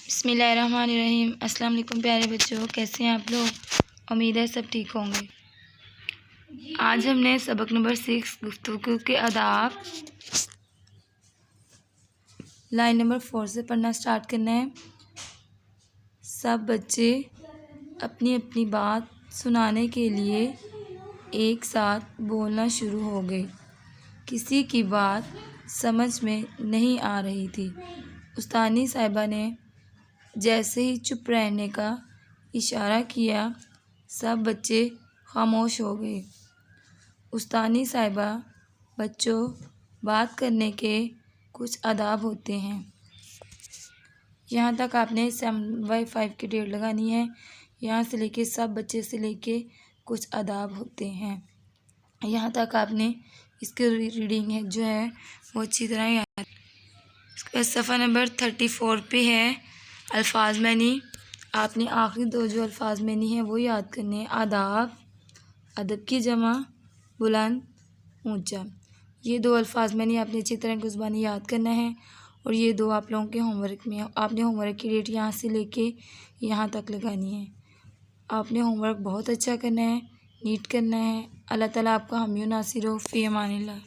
بسم اللہ الرحمن الرحیم۔ السلام علیکم پیارے بچوں، کیسے ہیں آپ لوگ؟ امید ہے سب ٹھیک ہوں گے۔ آج ہم نے سبق نمبر 6 گفتگو کے آداب لائن نمبر 4 سے پڑھنا سٹارٹ کرنا ہے۔ سب بچے اپنی اپنی بات سنانے کے لیے ایک ساتھ بولنا شروع ہو گئے۔ کسی کی بات سمجھ میں نہیں آ رہی تھی۔ استانی صاحبہ نے جیسے ہی چپ رہنے کا اشارہ کیا، سب بچے خاموش ہو گئے۔ استانی صاحبہ: بچوں، بات کرنے کے کچھ آداب ہوتے ہیں۔ یہاں تک آپ نے 7/5 کی ڈیٹ لگانی ہے۔ یہاں سے لے کے سب بچے سے لے کے کچھ آداب ہوتے ہیں، یہاں تک آپ نے اس کی ریڈنگ ہے جو ہے وہ اچھی طرح یاد۔ اس کے بعد صفحہ نمبر 34 پہ ہے الفاظ معنی۔ آپ نے آخری دو جو الفاظ معنی ہیں وہ یاد کرنے ہیں۔ آداب، ادب کی جمع، بلند، اونچا، یہ دو الفاظ معنی آپ نے اچھی طرح کی زبانی یاد کرنا ہے، اور یہ دو آپ لوگوں کے ہوم ورک میں ہے۔ آپ نے ہوم ورک کی ڈیٹ یہاں سے لے کے یہاں تک لگانی ہے۔ آپ نے ہوم ورک بہت اچھا کرنا ہے، نیٹ کرنا ہے۔ اللہ تعالیٰ آپ کا حامی و ناصر ہو۔ فی امان اللہ۔